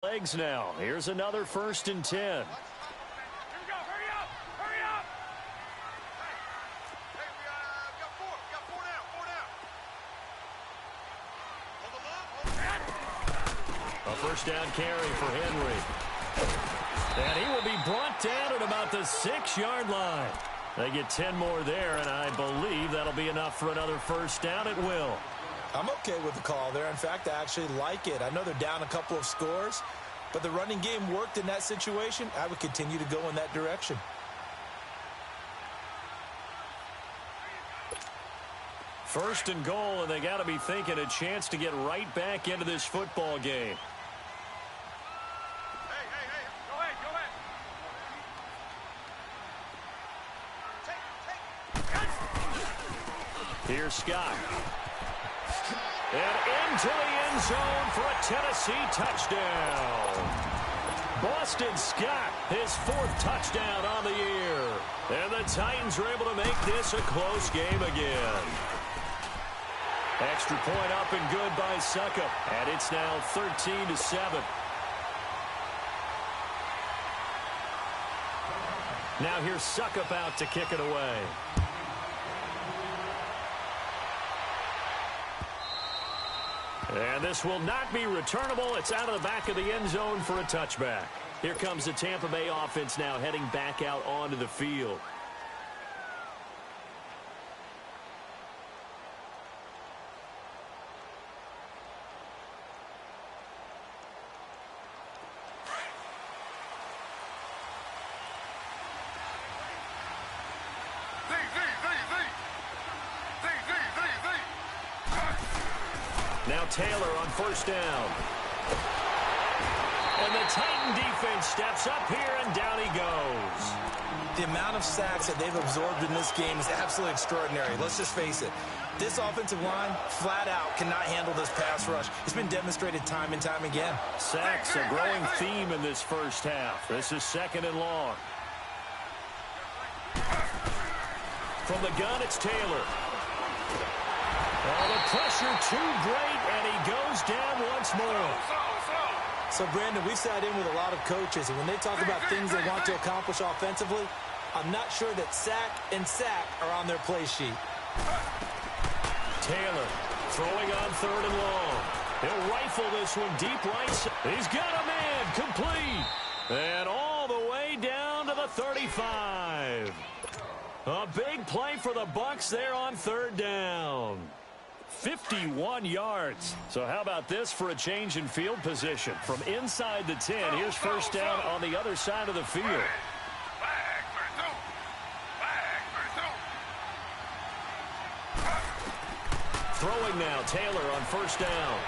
Legs now. Here's another 1st and 10. Here we go. Hurry up. Hurry up. Hey, we got four. We got four down. Hold them up. A 1st down carry for Henry. And he will be brought down at about the 6-yard line. They get 10 more there, and I believe that'll be enough for another 1st down at will. I'm okay with the call there. In fact, I actually like it. I know they're down a couple of scores, but the running game worked in that situation. I would continue to go in that direction. First and goal, and they got to be thinking a chance to get right back into this football game. Hey. Go ahead. Take. Here's Scott. And into the end zone for a Tennessee touchdown. Boston Scott, his 4th touchdown on the year. And the Titans are able to make this a close game again. Extra point up and good by Suckup. And it's now 13-7. Now here's Suckup out to kick it away. And this will not be returnable. It's out of the back of the end zone for a touchback. Here comes the Tampa Bay offense now heading back out onto the field. Now Taylor on 1st down. And the Titan defense steps up here, and down he goes. The amount of sacks that they've absorbed in this game is absolutely extraordinary. Let's just face it. This offensive line, flat out, cannot handle this pass rush. It's been demonstrated time and time again. Sacks, a growing theme in this first half. This is 2nd and long. From the gun, it's Taylor. Oh, the pressure too great, and he goes down once more. So, Brandon, we've sat in with a lot of coaches, and when they talk about things they want to accomplish offensively, I'm not sure that sack and sack are on their play sheet. Taylor throwing on 3rd and long. He'll rifle this one deep right. He's got a man complete. And all the way down to the 35. A big play for the Bucs there on 3rd down. 51 yards. So how about this for a change in field position? From inside the 10, here's 1st down on the other side of the field. Throwing now, Taylor on 1st down.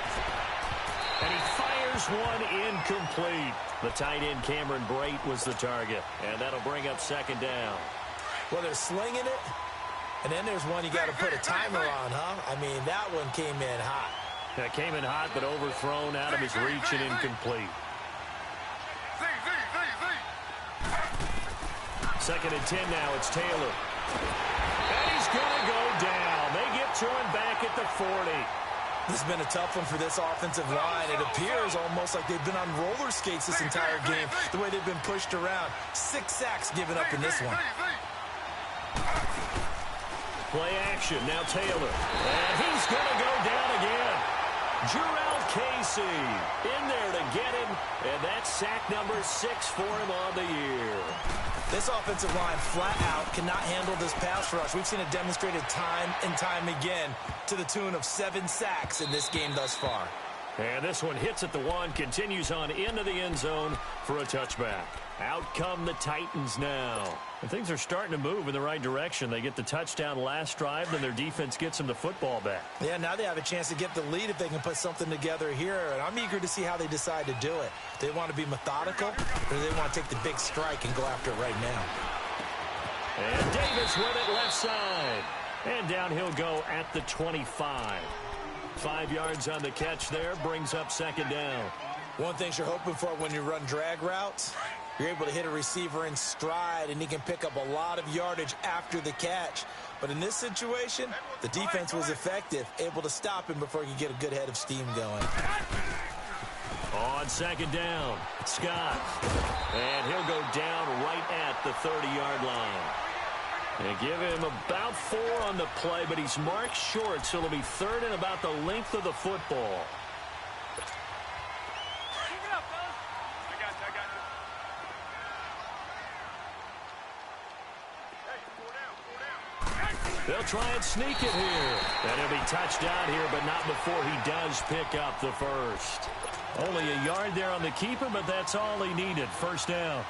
And he fires one incomplete. The tight end Cameron Brate was the target. And that'll bring up 2nd down. Well, they're slinging it. And then there's one you got to put a timer on, huh? I mean, that one came in hot. That came in hot, but overthrown out of his reach and incomplete. 2nd and 10 now. It's Taylor. And he's going to go down. They get to him back at the 40. This has been a tough one for this offensive line. It appears almost like they've been on roller skates this entire game, the way they've been pushed around. 6 sacks given up in this one. Play action, now Taylor. And he's going to go down again. Jarrell Casey in there to get him. And that's sack number 6 for him on the year. This offensive line flat out cannot handle this pass rush. We've seen it demonstrated time and time again to the tune of 7 sacks in this game thus far. And this one hits at the 1, continues on into the end zone for a touchback. Out come the Titans now. And things are starting to move in the right direction. They get the touchdown last drive, then their defense gets them the football back. Yeah, now they have a chance to get the lead if they can put something together here. And I'm eager to see how they decide to do it. Do they want to be methodical, or do they want to take the big strike and go after it right now? And Davis with it left side. And down he'll go at the 25. 5 yards on the catch there, brings up 2nd down. One thing you're hoping for when you run drag routes, you're able to hit a receiver in stride, and he can pick up a lot of yardage after the catch. But in this situation, the defense was effective, able to stop him before he could get a good head of steam going. On second down, Scott. And he'll go down right at the 30-yard line. They give him about 4 on the play, but he's marked short, so it'll be third and about the length of the football. They'll try and sneak it here. And he'll be touched down here, but not before he does pick up the first. Only a yard there on the keeper, but that's all he needed. First down.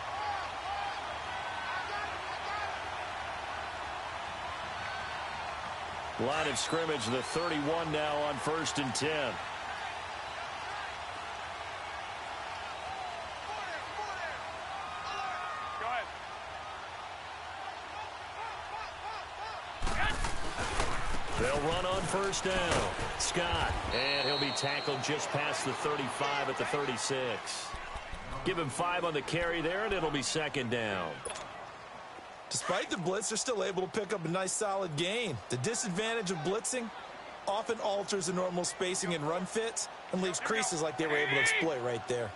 Line of scrimmage, the 31 now on 1st and 10. Go ahead. They'll run on first down. Scott, and he'll be tackled just past the 35 at the 36. Give him 5 on the carry there, and it'll be second down. Despite the blitz, they're still able to pick up a nice solid gain. The disadvantage of blitzing often alters the normal spacing and run fits and leaves creases like they were able to exploit right there.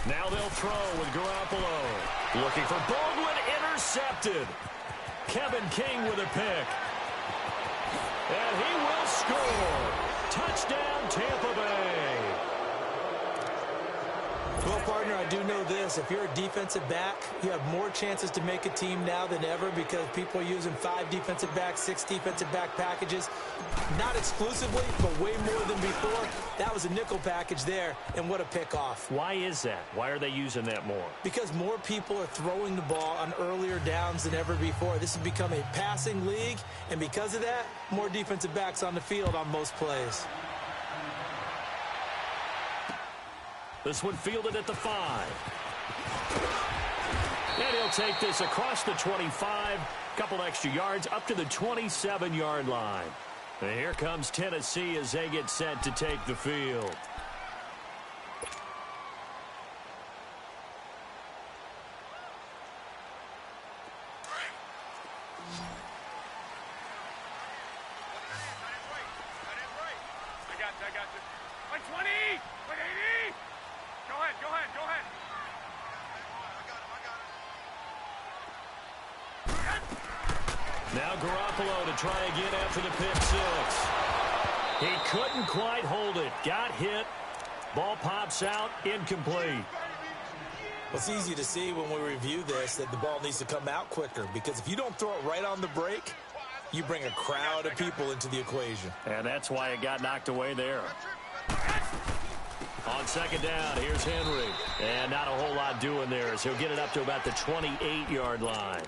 Now they'll throw with Garoppolo. Looking for Baldwin, intercepted. Kevin King with a pick. And he will score. Touchdown, Tampa Bay. Well, partner, I do know this. If you're a defensive back, you have more chances to make a team now than ever because people are using 5 defensive backs, 6 defensive back packages. Not exclusively, but way more than before. That was a nickel package there, and what a pickoff. Why is that? Why are they using that more? Because more people are throwing the ball on earlier downs than ever before. This has become a passing league, and because of that, more defensive backs on the field on most plays. This one fielded at the 5. And he'll take this across the 25. Couple extra yards up to the 27-yard line. And here comes Tennessee as they get set to take the field. I got you. 120! 180! Go ahead. Now Garoppolo to try again after the pick 6. He couldn't quite hold it. Got hit. Ball pops out. Incomplete. It's easy to see when we review this that the ball needs to come out quicker because if you don't throw it right on the break, you bring a crowd of people into the equation. And that's why it got knocked away there. On second down, here's Henry. And not a whole lot doing there as he'll get it up to about the 28-yard line.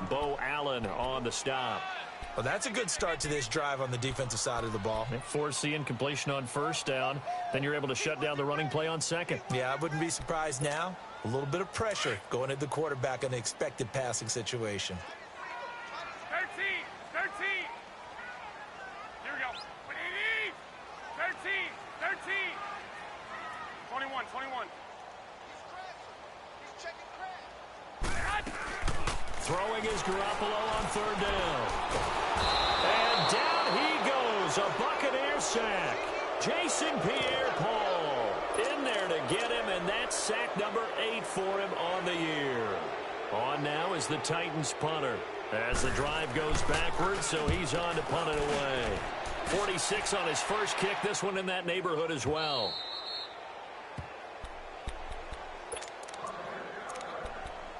Bo Allen on the stop. Well, that's a good start to this drive on the defensive side of the ball. Force the incompletion on first down. Then you're able to shut down the running play on second. Yeah, I wouldn't be surprised now. A little bit of pressure going at the quarterback in the expected passing situation. 13! Here we go. 180! 13! 21. He's checking crack. Throwing is Garoppolo on third down. And down he goes. A Buccaneer sack. Jason Pierre-Paul in there to get him, and that's sack number 8 for him on the year. On now is the Titans punter as the drive goes backwards, so he's on to punt it away. 46 on his first kick. This one in that neighborhood as well.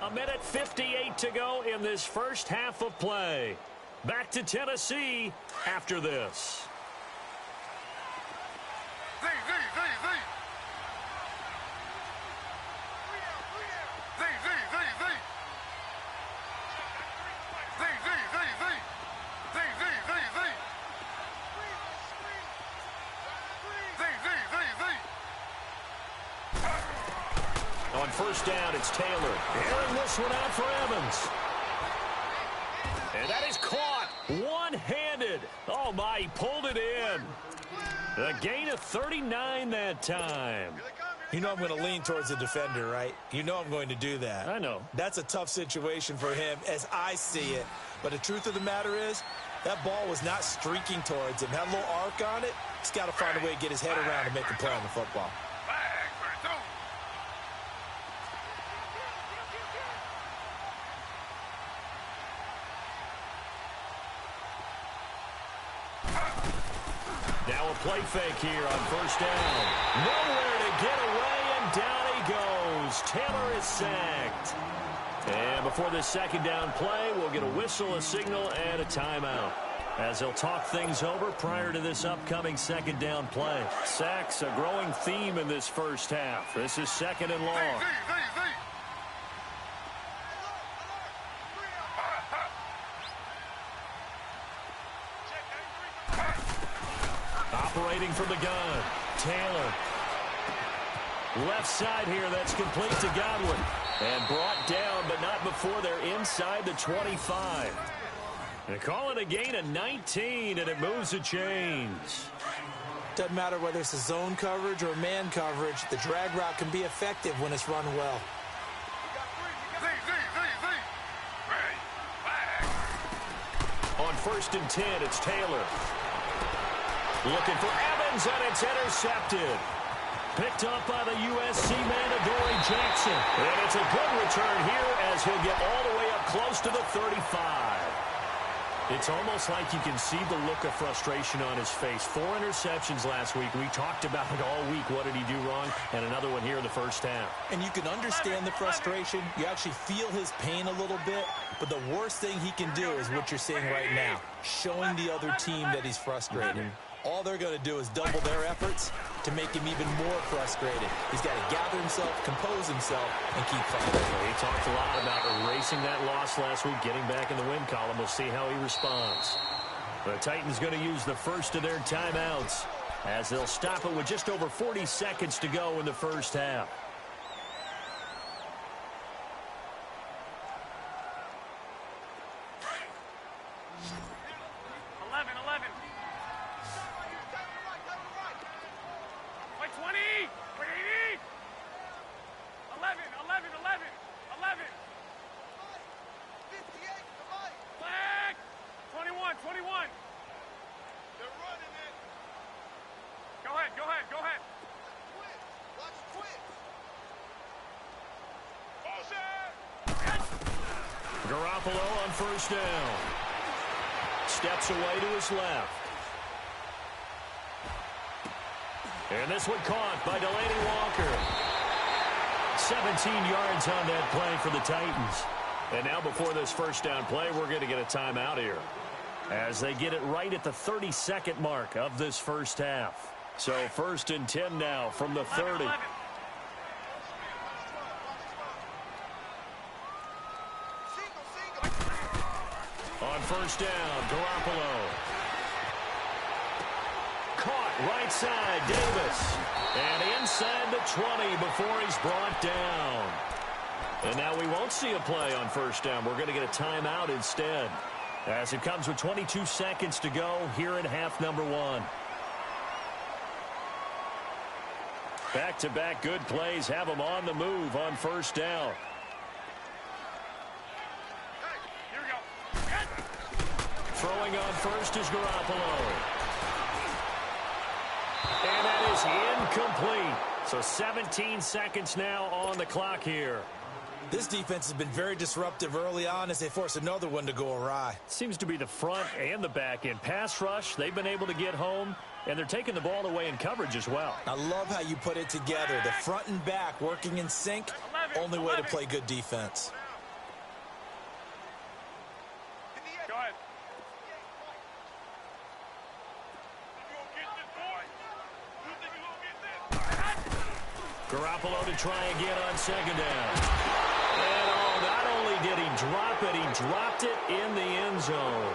A minute 58 to go in this first half of play. Back to Tennessee after this. On first down, it's Taylor. Airing this one out for Evans. And that is caught one-handed. Oh, my, he pulled it in. A gain of 39 that time. You know I'm going to lean towards the defender, right? You know I'm going to do that. I know. That's a tough situation for him as I see it. But the truth of the matter is, That ball was not streaking towards him. Had a little arc on it. He's got to find a way to get his head around and make a play on the football. Flag for two. Now a play fake here on first down. Nowhere to get away, and down he goes. Taylor is sacked. And before this second down play, we'll get a whistle, a signal, and a timeout, as they'll talk things over prior to this upcoming second down play. Sacks, a growing theme in this first half. This is second and long. Operating from the gun, Taylor. Left side here, that's complete to Godwin. And brought down, but not before they're inside the 25. They call it a gain of 19, and it moves the chains. Doesn't matter whether it's a zone coverage or man coverage, the drag route can be effective when it's run well. On first and 10, it's Taylor. Looking for Evans, and it's intercepted. Picked up by the USC man, Adoree Jackson. And it's a good return here as he'll get all the way up close to the 35. It's almost like you can see the look of frustration on his face. 4 interceptions last week. We talked about it all week. What did he do wrong? And another one here in the first half. And you can understand the frustration. You actually feel his pain a little bit. But the worst thing he can do is what you're seeing right now, showing the other team that he's frustrated. All they're going to do is double their efforts to make him even more frustrated. He's got to gather himself, compose himself, and keep fighting. He talked a lot about erasing that loss last week, getting back in the win column. We'll see how he responds. The Titans going to use the first of their timeouts as they'll stop it with just over 40 seconds to go in the first half. Garoppolo on first down. Steps away to his left. And this one caught by Delaney Walker. 17 yards on that play for the Titans. And now before this first down play, we're going to get a timeout here, as they get it right at the 30-second mark of this first half. So first and 10 now from the 30. On first down, Garoppolo. Caught right side, Davis. And inside the 20 before he's brought down. And now we won't see a play on first down. We're going to get a timeout instead, as it comes with 22 seconds to go here in half number 1. Back-to-back good plays have them on the move on first down. Throwing on first is Garoppolo. And that is incomplete. So 17 seconds now on the clock here. This defense has been very disruptive early on as they force another one to go awry. Seems to be the front and the back end. Pass rush, they've been able to get home, and they're taking the ball away in coverage as well. I love how you put it together. The front and back working in sync, only way to play good defense. Go ahead. Garoppolo to try again on second down. And not only did he drop it, he dropped it in the end zone.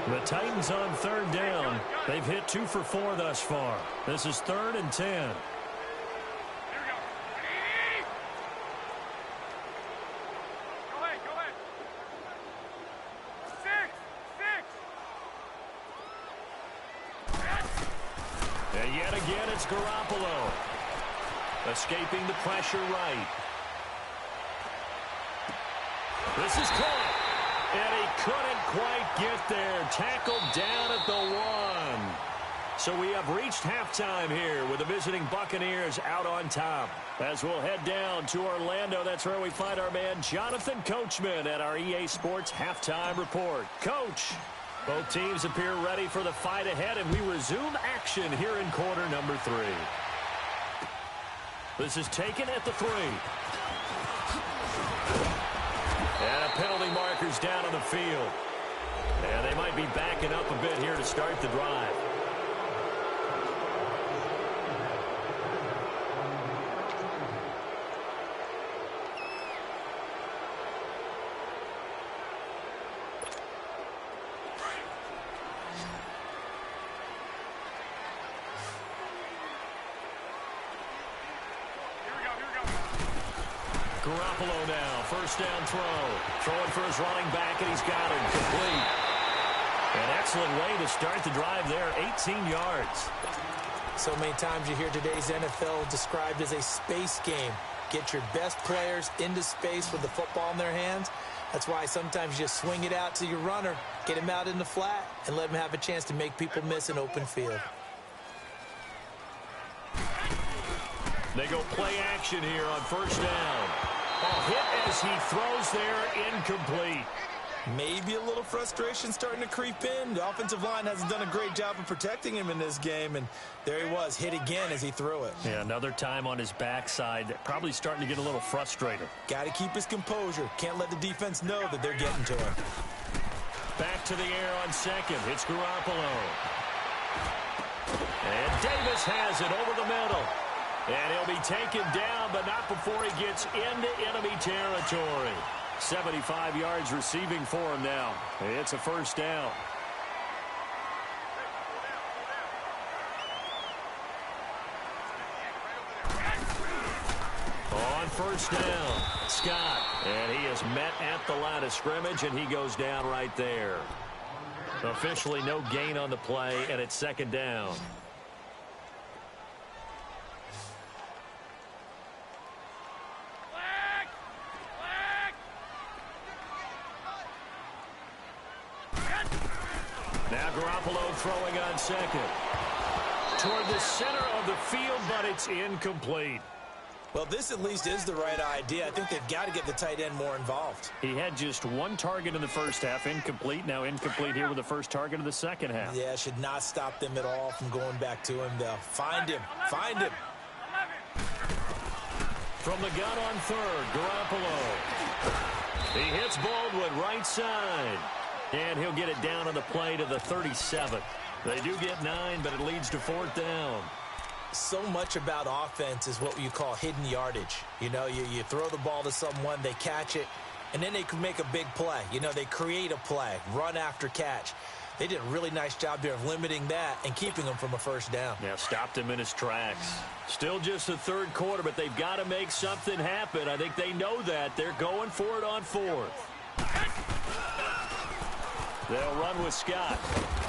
The Titans on third down. They've hit 2 for 4 thus far. This is 3rd and 10. Here we go. Go ahead, go ahead. 6. And yet again, it's Garoppolo. Escaping the pressure right. This is caught. And he couldn't quite get there. Tackled down at the 1. So we have reached halftime here with the visiting Buccaneers out on top. As we'll head down to Orlando, that's where we find our man Jonathan Coachman at our EA Sports Halftime Report. Coach, both teams appear ready for the fight ahead, and we resume action here in quarter number 3. This is taken at the 3. And a penalty marker's down on the field. And they might be backing up a bit here to start the drive. Garoppolo now, first down throw. Throwing for his running back, and he's got it complete. An excellent way to start the drive there, 18 yards. So many times you hear today's NFL described as a space game. Get your best players into space with the football in their hands. That's why sometimes you just swing it out to your runner, get him out in the flat, and let him have a chance to make people miss an open field. They go play action here on first down. Hit as he throws there, incomplete. Maybe a little frustration starting to creep in. The offensive line hasn't done a great job of protecting him in this game, and there he was, hit again as he threw it. Yeah, another time on his backside, probably starting to get a little frustrated. Got to keep his composure. Can't let the defense know that they're getting to him. Back to the air on second. It's Garoppolo. And Davis has it over the middle. And he'll be taken down, but not before he gets into enemy territory. 75 yards receiving for him now. It's a first down. On first down, Scott. And he is met at the line of scrimmage, and he goes down right there. Officially no gain on the play, and it's second down. Now Garoppolo throwing on second. Toward the center of the field, but it's incomplete. Well, this at least is the right idea. I think they've got to get the tight end more involved. He had just one target in the first half, incomplete. Now incomplete here with the first target of the second half. Yeah, should not stop them at all from going back to him, though. Find him. Find him. From the gun on third, Garoppolo. He hits Baldwin right side. And he'll get it down on the play to the 37. They do get 9, but it leads to fourth down. So much about offense is what you call hidden yardage. You know, you throw the ball to someone, they catch it, and then they can make a big play. You know, they create a play, run after catch. They did a really nice job there of limiting that and keeping him from a first down. Yeah, stopped him in his tracks. Still just the third quarter, but they've got to make something happen. I think they know that. They're going for it on fourth. They'll run with Scott.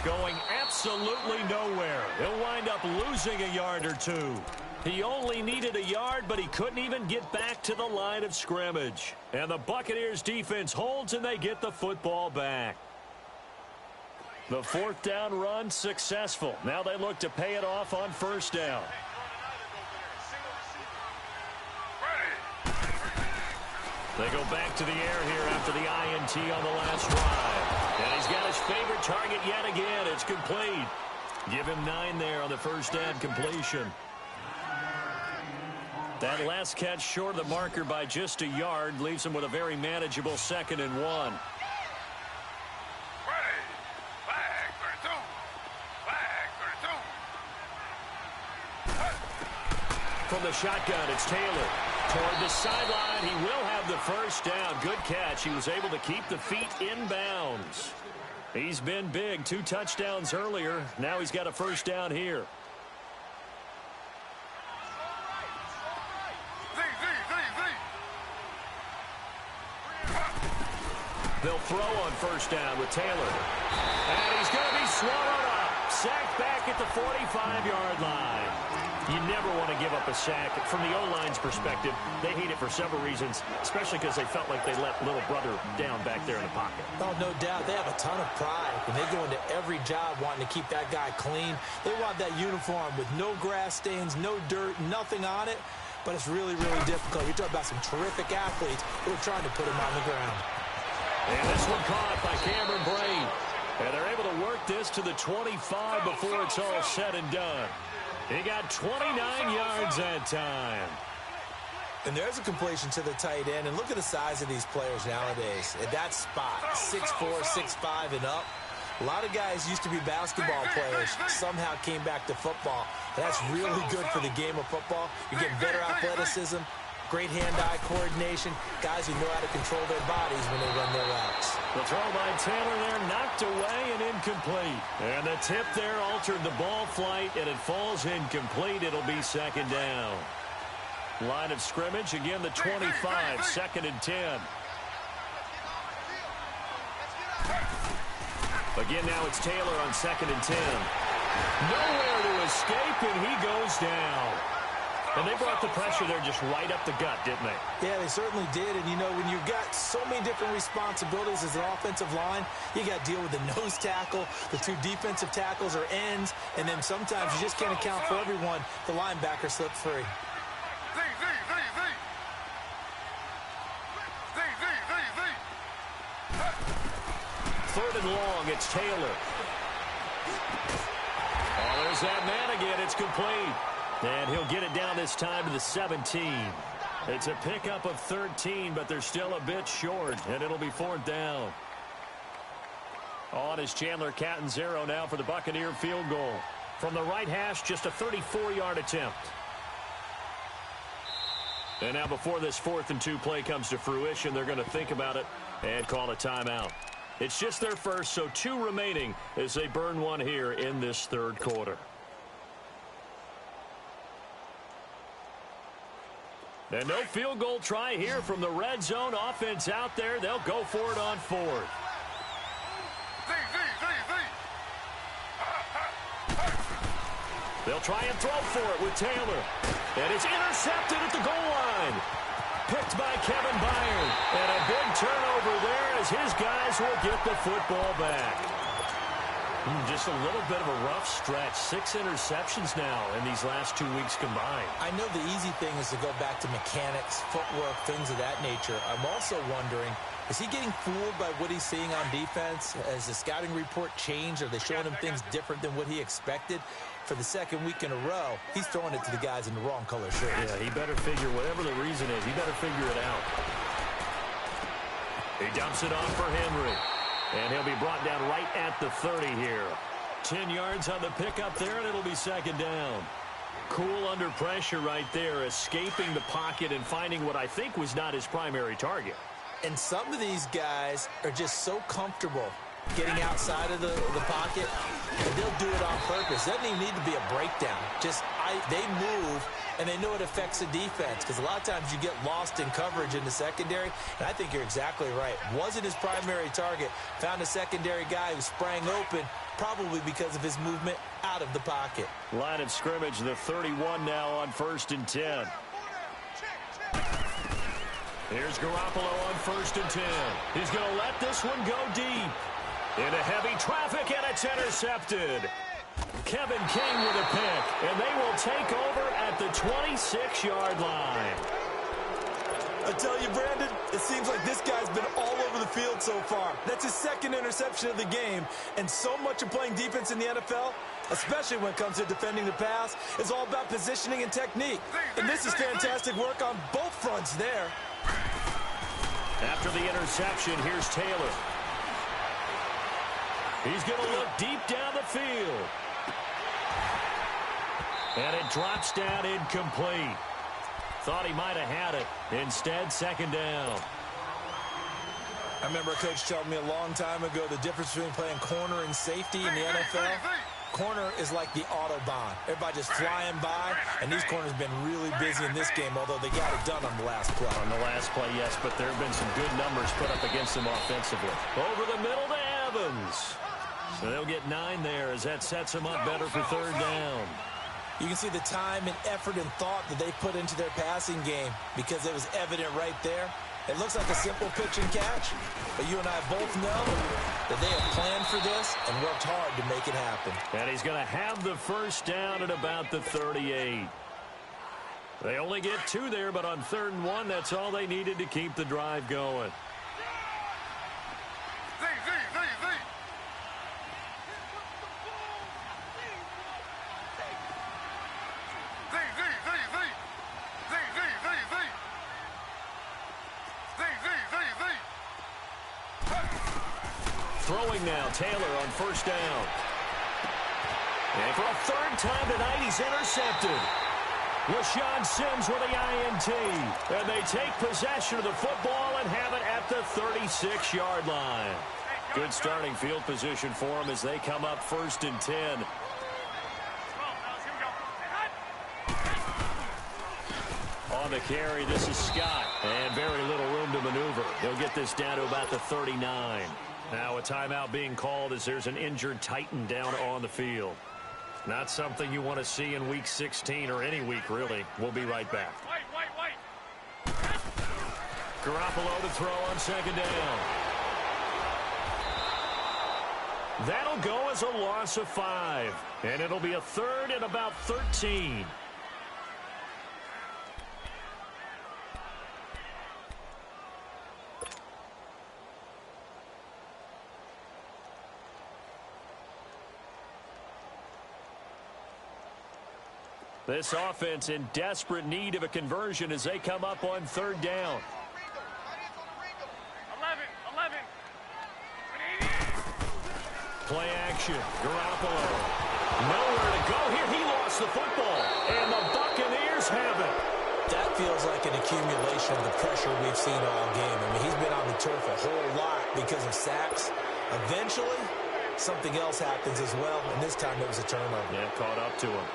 Going absolutely nowhere. He'll wind up losing a yard or two. He only needed a yard, but he couldn't even get back to the line of scrimmage. And the Buccaneers defense holds, and they get the football back. The fourth down run successful. Now they look to pay it off on first down. They go back to the air here after the INT on the last drive. And he's got his favorite target yet again. It's complete. Give him 9 there on the first down completion. That last catch short of the marker by just a yard leaves him with a very manageable 2nd and 1. From the shotgun, it's Taylor. Toward the sideline, he will have the first down. Good catch. He was able to keep the feet in bounds. He's been big. 2 touchdowns earlier. Now he's got a first down here. They'll throw on first down with Taylor. And he's going to be swallowed up. Sacked back at the 45-yard line. You never want to give up a sack. From the O-line's perspective, they hate it for several reasons, especially because they felt like they let little brother down back there in the pocket. Oh, no doubt. They have a ton of pride, and they go into every job wanting to keep that guy clean. They want that uniform with no grass stains, no dirt, nothing on it, but it's really, really difficult. You're talking about some terrific athletes who are trying to put him on the ground. And this one caught by Cameron Braid. And they're able to work this to the 25 before it's all said and done. He got 29 yards that time. And there's a completion to the tight end. And look at the size of these players nowadays. At that spot, 6'4", 6'5", and up. A lot of guys used to be basketball players, somehow came back to football. And that's really good for the game of football. You're getting better athleticism, great hand-eye coordination, guys who know how to control their bodies when they run their routes. The throw by Taylor there knocked away and incomplete. And the tip there altered the ball flight, and it falls incomplete. It'll be second down. Line of scrimmage, again the 25, second and 10. Again, now it's Taylor on second and 10. Nowhere to escape, and he goes down. And they brought the pressure there just right up the gut, didn't they? Yeah, they certainly did. And, you know, when you've got so many different responsibilities as an offensive line, you got to deal with the nose tackle, the two defensive tackles or ends, and then sometimes you just can't account for everyone. The linebacker slipped free. Third and long, it's Taylor. Oh, there's that man again. It's complete. And he'll get it down this time to the 17. It's a pickup of 13, but they're still a bit short, and it'll be fourth down. On is Chandler Catanzaro now for the Buccaneer field goal. From the right hash, just a 34-yard attempt. And now before this 4th and 2 play comes to fruition, they're going to think about it and call a timeout. It's just their first, so 2 remaining as they burn one here in this third quarter. And no field goal try here from the red zone offense out there. They'll go for it on 4th. They'll try and throw for it with Taylor. And it's intercepted at the goal line. Picked by Kevin Byard. And a big turnover there as his guys will get the football back. Just a little bit of a rough stretch. 6 interceptions now in these last 2 weeks combined. I know the easy thing is to go back to mechanics, footwork, things of that nature. I'm also wondering, is he getting fooled by what he's seeing on defense? Has the scouting report changed? Are they showing him things different than what he expected? For the second week in a row, he's throwing it to the guys in the wrong color shirts. Yeah, he better figure, whatever the reason is, he better figure it out. He dumps it off for Henry. And he'll be brought down right at the 30 here. 10 yards on the pickup there, and it'll be second down. Cool under pressure right there, escaping the pocket and finding what I think was not his primary target. And some of these guys are just so comfortable getting outside of the pocket, and they'll do it on purpose. It doesn't even need to be a breakdown. They move, and they know it affects the defense, because a lot of times you get lost in coverage in the secondary, and I think you're exactly right. Wasn't his primary target. Found a secondary guy who sprang open, probably because of his movement out of the pocket. Line of scrimmage, the 31 now on 1st and 10. Here's Garoppolo on 1st and 10. He's going to let this one go deep. Into heavy traffic, and it's intercepted. Kevin King with a pick, and they will take over at the 26-yard line. I tell you, Brandon, it seems like this guy's been all over the field so far. That's his 2nd interception of the game, and so much of playing defense in the NFL, especially when it comes to defending the pass, is all about positioning and technique. And this is fantastic work on both fronts there. After the interception, here's Taylor. He's going to look deep down the field. And it drops down incomplete. Thought he might have had it. Instead, second down. I remember a coach telling me a long time ago the difference between playing corner and safety in the NFL. Corner is like the Autobahn. Everybody just flying by, and these corners have been really busy in this game, although they got it done on the last play. On the last play, yes, but there have been some good numbers put up against them offensively. Over the middle to Evans. So they'll get 9 there as that sets them up better for third down. You can see the time and effort and thought that they put into their passing game because it was evident right there. It looks like a simple pitch and catch, but you and I both know that they have planned for this and worked hard to make it happen. And he's going to have the first down at about the 38. They only get 2 there, but on 3rd and 1, that's all they needed to keep the drive going. Throwing now, Taylor on 1st down. And for a 3rd time tonight, he's intercepted. LaShawn Sims with the INT. And they take possession of the football and have it at the 36-yard line. Good starting field position for them as they come up 1st and 10. On the carry, this is Scott. And very little room to maneuver. He'll get this down to about the 39. Now a timeout being called as there's an injured Titan down on the field. Not something you want to see in Week 16 or any week, really. We'll be right back. Garoppolo to throw on 2nd down. That'll go as a loss of 5. And it'll be a 3rd and about 13. This offense in desperate need of a conversion as they come up on 3rd down. 11. Play action. Garoppolo. Nowhere to go here. He lost the football. And the Buccaneers have it. That feels like an accumulation of the pressure we've seen all game. I mean, he's been on the turf a whole lot because of sacks. Eventually, something else happens as well, and this time it was a turnover. Yeah, caught up to him.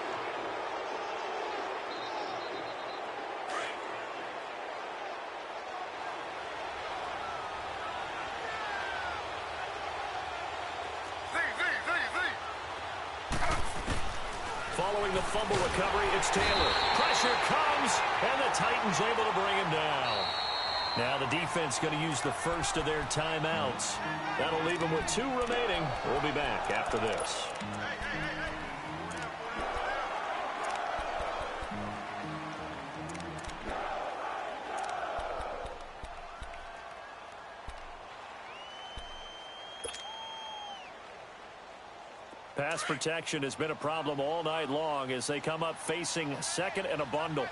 Following the fumble recovery, it's Taylor. Pressure comes, and the Titans able to bring him down. Now the defense going to use the first of their timeouts. That'll leave them with 2 remaining. We'll be back after this. Pass protection has been a problem all night long as they come up facing 2nd and a bundle.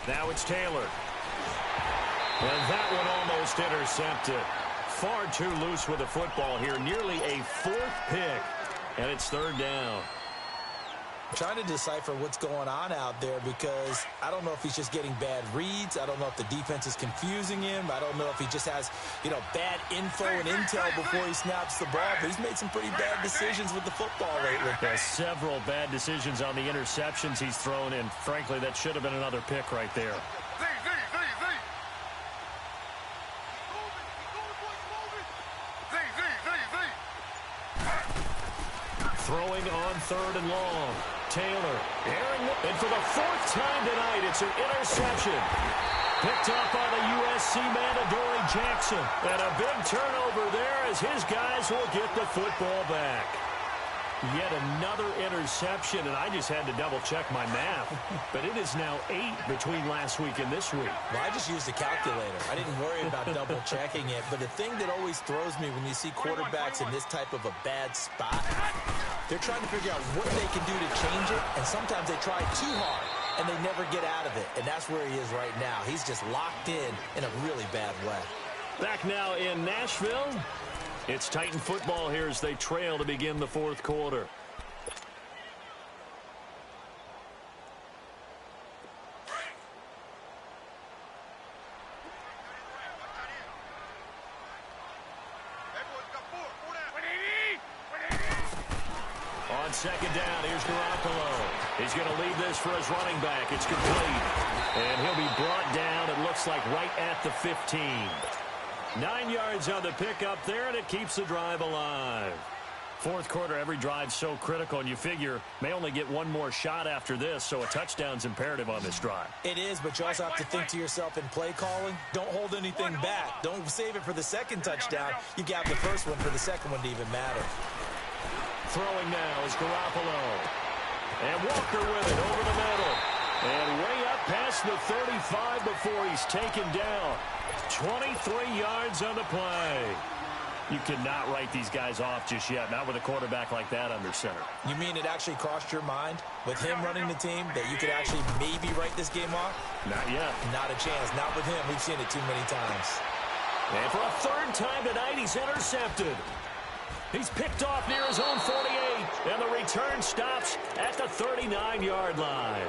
Now it's Taylor. And that one almost intercepted. Far too loose with the football here. Nearly a 4th pick. And it's 3rd down. I'm trying to decipher what's going on out there because I don't know if he's just getting bad reads. I don't know if the defense is confusing him. I don't know if he just has, bad info and intel before he snaps the ball. But he's made some pretty bad decisions with the football lately. There's several bad decisions on the interceptions he's thrown, and frankly, that should have been another pick right there. Throwing on 3rd and long. Taylor, and for the 4th time tonight, it's an interception. Picked up by the USC man, Adoree Jackson. And a big turnover there as his guys will get the football back. Yet another interception, and I just had to double-check my math. But it is now 8 between last week and this week. Well, I just used a calculator. I didn't worry about double-checking it. But the thing that always throws me when you see quarterbacks in this type of a bad spot, they're trying to figure out what they can do to change it, and sometimes they try too hard, and they never get out of it. And that's where he is right now. He's just locked in a really bad way. Back now in Nashville. It's Titan football here as they trail to begin the 4th quarter. On 2nd down, here's Garoppolo. He's going to lead this for his running back. It's complete. And he'll be brought down, it looks like, right at the 15. 9 yards on the pickup there, and it keeps the drive alive. Fourth quarter, every drive's so critical, and you figure may only get one more shot after this, so a touchdown's imperative on this drive. It is, but you also have to think to yourself in play calling, don't hold anything back. Don't save it for the second touchdown. You got the first one for the second one to even matter. Throwing now is Garoppolo. And Walker with it over the middle. And way up past the 35 before he's taken down. 23 yards on the play. You cannot write these guys off just yet, not with a quarterback like that under center. You mean it actually crossed your mind with him running the team that you could actually maybe write this game off? Not yet. Not a chance. Not with him. We've seen it too many times. And for a third time tonight, he's intercepted. He's picked off near his own 48, and the return stops at the 39-yard line.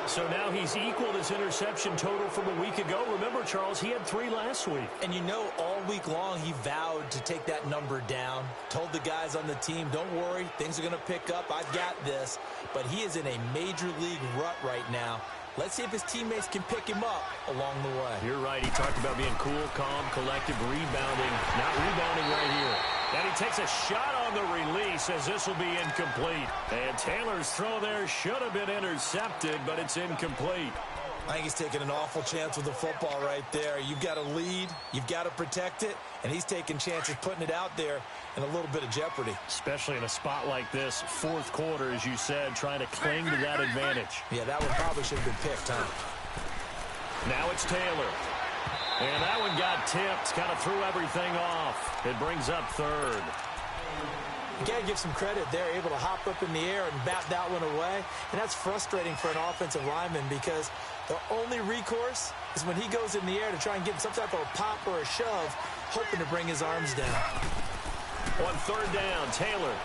So now he's equaled his interception total from a week ago. Remember, Charles, he had 3 last week. And you know, all week long he vowed to take that number down. Told the guys on the team, don't worry, things are going to pick up. I've got this. But he is in a major league rut right now. Let's see if his teammates can pick him up along the way. You're right. He talked about being cool, calm, collective, rebounding. Not rebounding right here. And he takes a shot on the release as this will be incomplete. And Taylor's throw there should have been intercepted, but it's incomplete. I think he's taking an awful chance with the football right there. You've got to lead, you've got to protect it, and he's taking chances putting it out there in a little bit of jeopardy. Especially in a spot like this, fourth quarter, as you said, trying to cling to that advantage. Yeah, that one probably should have been picked, huh? Now it's Taylor. And that one got tipped, kind of threw everything off. It brings up third. You got to give some credit. They're able to hop up in the air and bat that one away. And that's frustrating for an offensive lineman because the only recourse is when he goes in the air to try and get some type of a pop or a shove, hoping to bring his arms down. On third down, Taylor.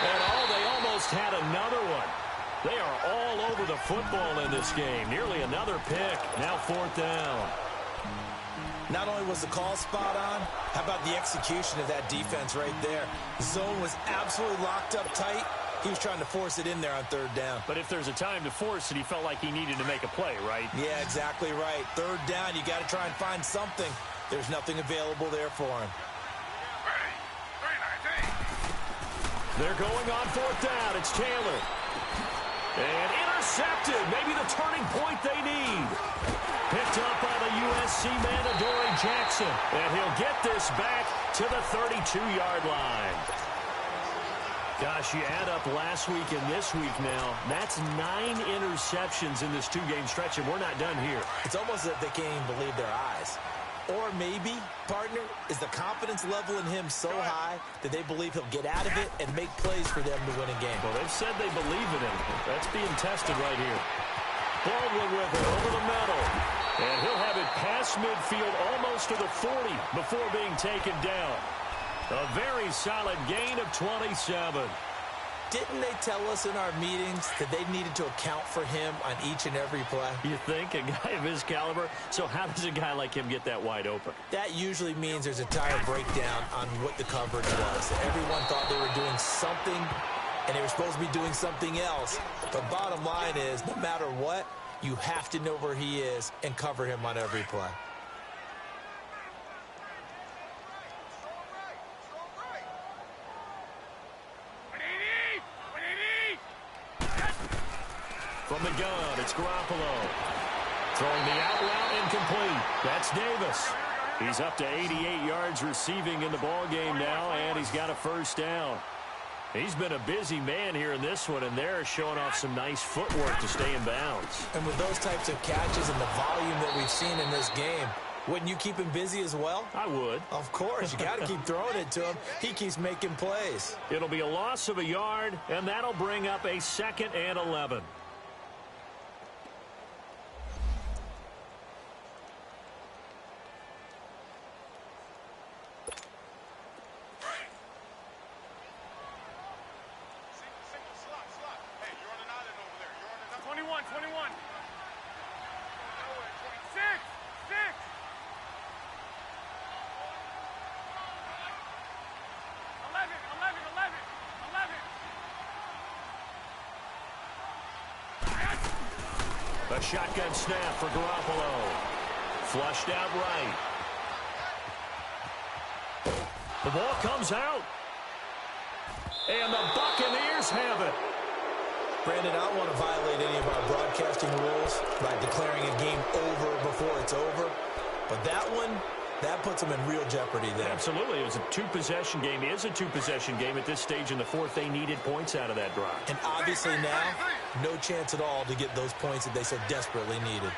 And they almost had another one. They are all over the football in this game. Nearly another pick. Now fourth down. Not only was the call spot on, how about the execution of that defense right there? The zone was absolutely locked up tight. He was trying to force it in there on third down. But if there's a time to force it, he felt like he needed to make a play, right? Yeah, exactly right. Third down, you got to try and find something. There's nothing available there for him. They're going on fourth down. It's Taylor. And intercepted. Maybe the turning point they need. Picked up by the USC man, Adoree Jackson. And he'll get this back to the 32-yard line. Gosh, you add up last week and this week now. That's 9 interceptions in this 2-game stretch, and we're not done here. It's almost as if they can't even believe their eyes. Or maybe, partner, is the confidence level in him so high that they believe he'll get out of it and make plays for them to win a game. Well, they've said they believe in him. That's being tested right here. Baldwin with it over the middle. And he'll have it past midfield almost to the 40 before being taken down. A very solid gain of 27. Didn't they tell us in our meetings that they needed to account for him on each and every play? You think? A guy of his caliber? So how does a guy like him get that wide open? That usually means there's a tire breakdown on what the coverage was. Everyone thought they were doing something, and they were supposed to be doing something else. But bottom line is, no matter what, you have to know where he is and cover him on every play. From the gun, it's Garoppolo. Throwing the out route incomplete. That's Davis. He's up to 88 yards receiving in the ball game now, and he's got a first down. He's been a busy man here in this one, and they're showing off some nice footwork to stay in bounds. And with those types of catches and the volume that we've seen in this game, wouldn't you keep him busy as well? I would. Of course. You got to keep throwing it to him. He keeps making plays. It'll be a loss of a yard, and that'll bring up a 2nd and 11. A shotgun snap for Garoppolo. Flushed out right. The ball comes out. And the Buccaneers have it. Brandon, I don't want to violate any of our broadcasting rules by declaring a game over before it's over. But that one, that puts them in real jeopardy there. Absolutely. It was a two-possession game. It is a two-possession game at this stage in the fourth. They needed points out of that drive. And obviously now, no chance at all to get those points that they so desperately needed.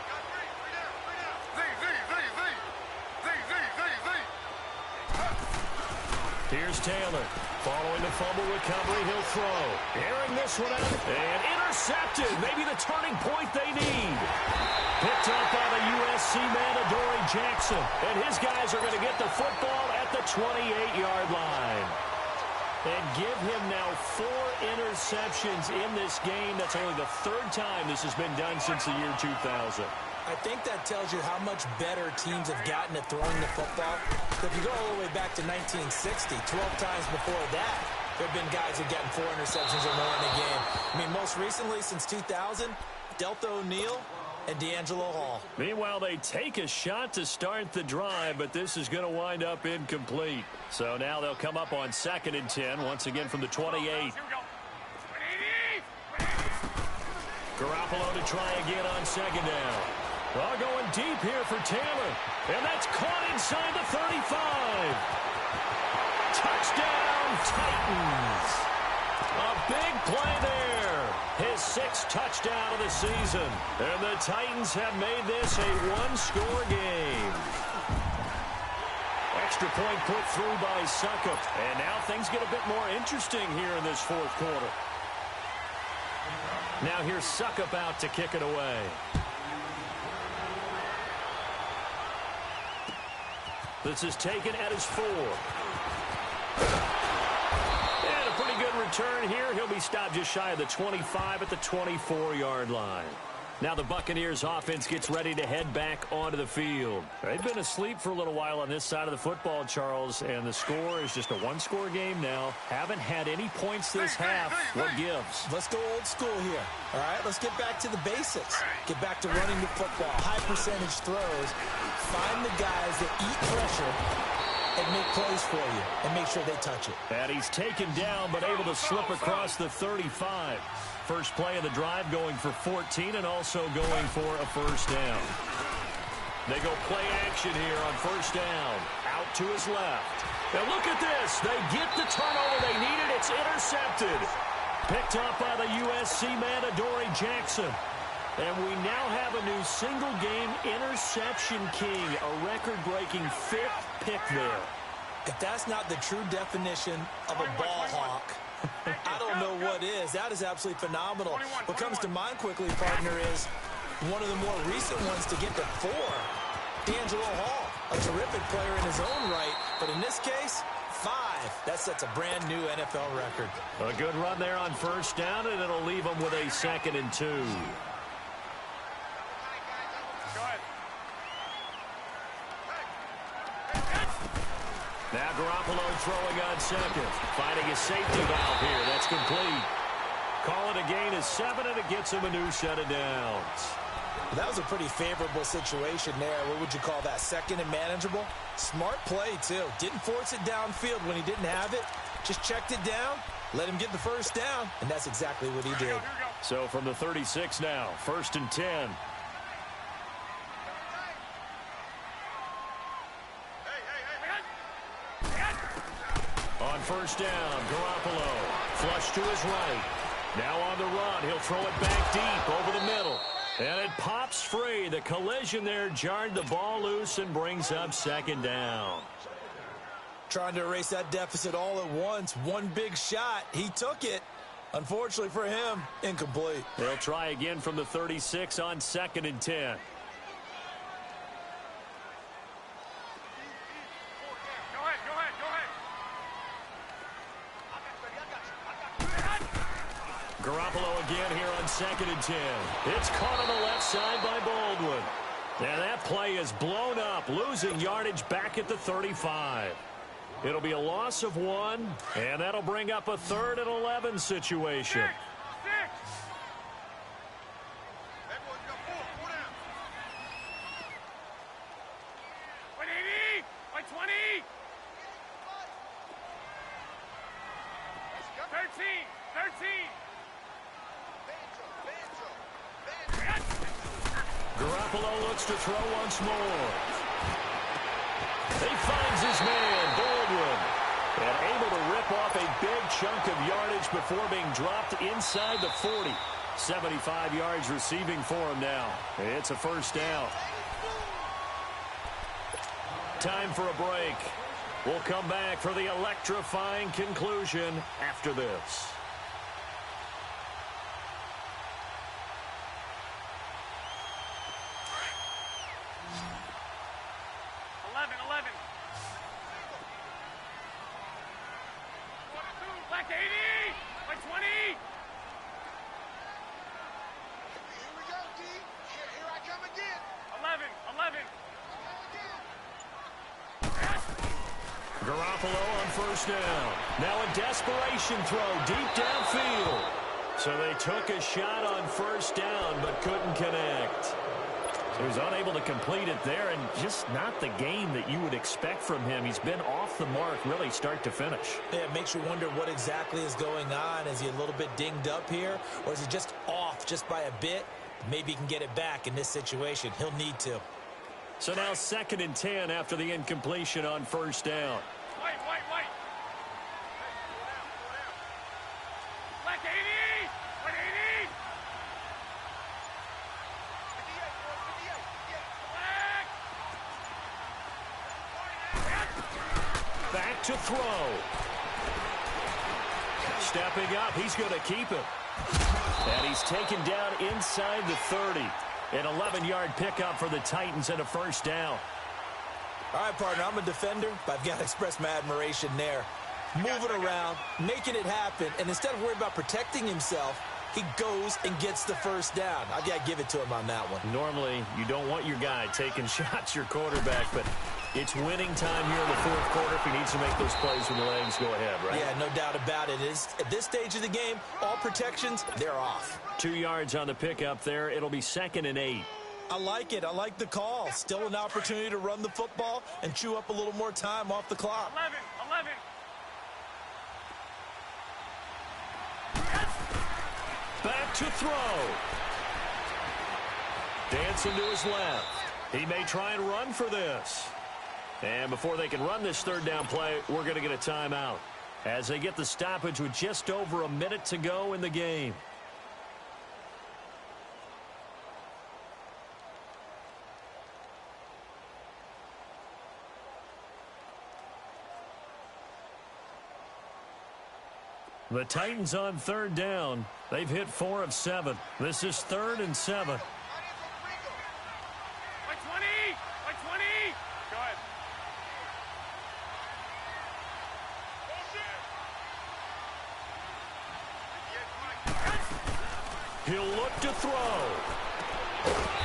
Here's Taylor. Following the fumble recovery, he'll throw. Airing this one out. And intercepted. Maybe the turning point they need. Picked up by the USC man, Adoree Jackson. And his guys are going to get the football at the 28-yard line. And give him now 4 interceptions in this game. That's only the 3rd time this has been done since the year 2000. I think that tells you how much better teams have gotten at throwing the football. If you go all the way back to 1960, 12 times before that, there have been guys who have gotten 4 interceptions or more in a game. I mean, most recently, since 2000, Delta O'Neal and D'Angelo Hall. Meanwhile, they take a shot to start the drive, but this is going to wind up incomplete. So now they'll come up on 2nd and 10, once again from the 28. Garoppolo to try again on 2nd down. All going deep here for Taylor. And that's caught inside the 35. Touchdown, Titans. A big play there. His 6th touchdown of the season. And the Titans have made this a 1-score game. Extra point put through by Succop. And now things get a bit more interesting here in this 4th quarter. Now here's Succop out to kick it away. This is taken at his 4. And a pretty good return here. He'll be stopped just shy of the 25 at the 24-yard line. Now the Buccaneers offense gets ready to head back onto the field. They've been asleep for a little while on this side of the football, Charles, and the score is just a 1-score game now. Haven't had any points this half. What gives? Let's go old school here. All right, let's get back to the basics. Get back to running the football, high percentage throws. Find the guys that eat pressure and make plays for you and make sure they touch it. And he's taken down but able to slip across the 35. First play of the drive going for 14 and also going for a 1st down. They go play action here on 1st down. Out to his left. Now look at this. They get the turnover they needed. It's intercepted. Picked up by the USC man, Adoree Jackson. And we now have a new single-game interception king, a record-breaking 5th pick there. If that's not the true definition of a ball hawk, I don't know what is. That is absolutely phenomenal. What comes to mind quickly, partner, is one of the more recent ones to get to 4. D'Angelo Hall, a terrific player in his own right. But in this case, 5. That sets a brand new NFL record. A good run there on 1st down, and it'll leave them with a 2nd and 2. Now Garoppolo throwing on 2nd. Finding a safety valve here. That's complete. Call it a gain of 7, and it gets him a new set of downs. Well, that was a pretty favorable situation there. What would you call that? 2nd and manageable? Smart play, too. Didn't force it downfield when he didn't have it. Just checked it down, let him get the 1st down, and that's exactly what he did. So from the 36 now, 1st and 10. On 1st down, Garoppolo. Flush to his right. Now on the run. He'll throw it back deep over the middle. And it pops free. The collision there jarred the ball loose and brings up 2nd down. Trying to erase that deficit all at once. One big shot. He took it. Unfortunately for him, incomplete. They'll try again from the 36 on 2nd and 10. Garoppolo again here on 2nd and 10. It's caught on the left side by Baldwin. And that play is blown up, losing yardage back at the 35. It'll be a loss of 1, and that'll bring up a 3rd and 11 situation. Garoppolo looks to throw once more. He finds his man, Baldwin, and able to rip off a big chunk of yardage before being dropped inside the 40. 75 yards receiving for him now. It's a first down. Time for a break. We'll come back for the electrifying conclusion after this. 11. Black 80. Black 20. Here we go, D. Here I come again. 11. Garoppolo on first down. Now a desperation throw deep downfield. So they took a shot on first down but couldn't connect. So he was unable to complete it there, and just not the game that you would expect from him. He's been off the mark really start to finish. Yeah, it makes you wonder what exactly is going on. Is he a little bit dinged up here, or is he just off just by a bit? Maybe he can get it back in this situation. He'll need to. So now 2nd and 10 after the incompletion on first down. White. Black 80. White 80. Back to throw. Stepping up, he's going to keep it. And he's taken down inside the 30. An 11-yard pickup for the Titans and a first down. All right, partner, I'm a defender, but I've got to express my admiration there. Moving around, making it happen, and instead of worrying about protecting himself, he goes and gets the first down. I've got to give it to him on that one. Normally, you don't want your guy taking shots, your quarterback, but it's winning time here in the 4th quarter if he needs to make those plays when the legs go ahead, right? Yeah, no doubt about it. At this stage of the game, all protections, they're off. 2 yards on the pickup there. It'll be 2nd and 8. I like it. I like the call. Still an opportunity to run the football and chew up a little more time off the clock. 11. Back to throw. Dancing to his left. He may try and run for this. And before they can run this 3rd down play, we're going to get a timeout as they get the stoppage with just over a minute to go in the game. The Titans on 3rd down. They've hit 4 of 7. This is 3rd and 7. White 20. Go ahead. He'll look to throw.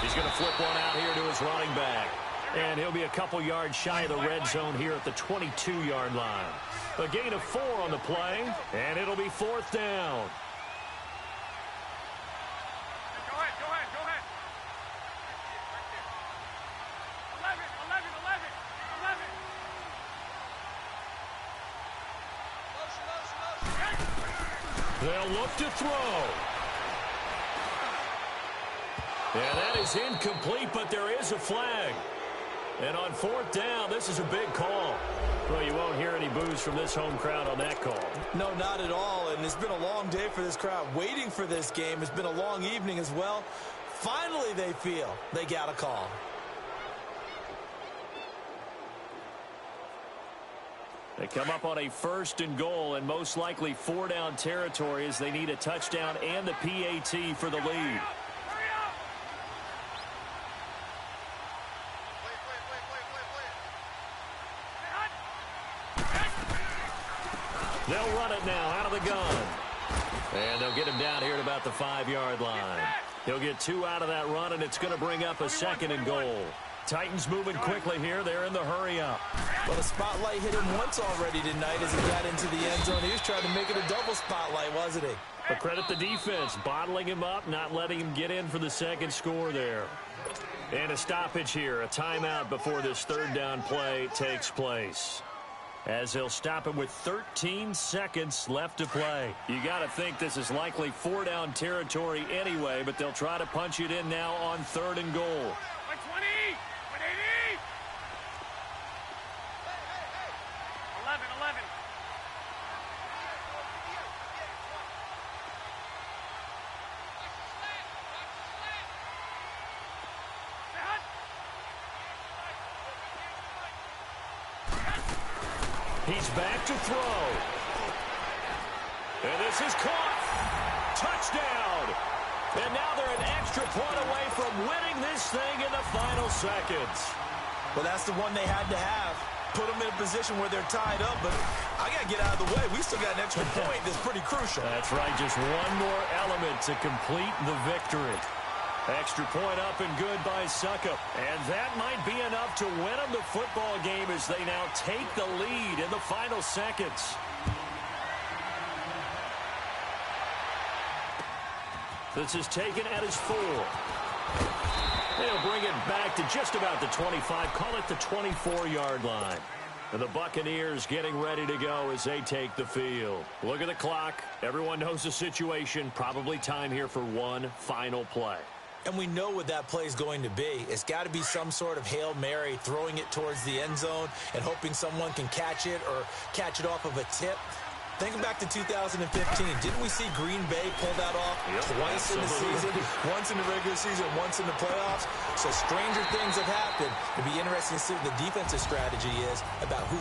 He's going to flip one out here to his running back. And he'll be a couple yards shy of the red zone here at the 22-yard line. A gain of 4 on the play, and it'll be 4th down. Go ahead. 11. They'll look to throw. And that is incomplete, but there is a flag. And on 4th down, this is a big call. Well, you won't hear any boos from this home crowd on that call. No, not at all. And it's been a long day for this crowd waiting for this game. It's been a long evening as well. Finally, they feel they got a call. They come up on a 1st and goal and most likely 4-down territory as they need a touchdown and the PAT for the lead. They'll run it now out of the gun. And they'll get him down here at about the 5-yard line. He'll get 2 out of that run, and it's going to bring up a 2nd and goal. Titans moving quickly here. They're in the hurry up. Well, the spotlight hit him once already tonight as he got into the end zone. He was trying to make it a double spotlight, wasn't he? But credit the defense, bottling him up, not letting him get in for the 2nd score there. And a stoppage here, a timeout before this 3rd down play takes place. as they'll stop him with 13 seconds left to play. You got to think this is likely 4-down territory anyway, but they'll try to punch it in now on 3rd and goal. 120, 180. 11, 11. He's back to throw. And this is caught. Touchdown. And now they're an extra point away from winning this thing in the final seconds. Well, that's the one they had to have. Put them in a position where they're tied up, but I got to get out of the way. We still got an extra point that's pretty crucial. That's right. Just one more element to complete the victory. Extra point up and good by Suckup. And that might be enough to win them the football game as they now take the lead in the final seconds. This is taken at his 4. They'll bring it back to just about the 25. Call it the 24-yard line. And the Buccaneers getting ready to go as they take the field. Look at the clock. Everyone knows the situation. Probably time here for one final play. And we know what that play is going to be. It's got to be some sort of Hail Mary, throwing it towards the end zone and hoping someone can catch it or catch it off of a tip. Think back to 2015. Didn't we see Green Bay pull that off twice in the season? Once in the regular season, once in the playoffs. So stranger things have happened. It'd be interesting to see what the defensive strategy is about who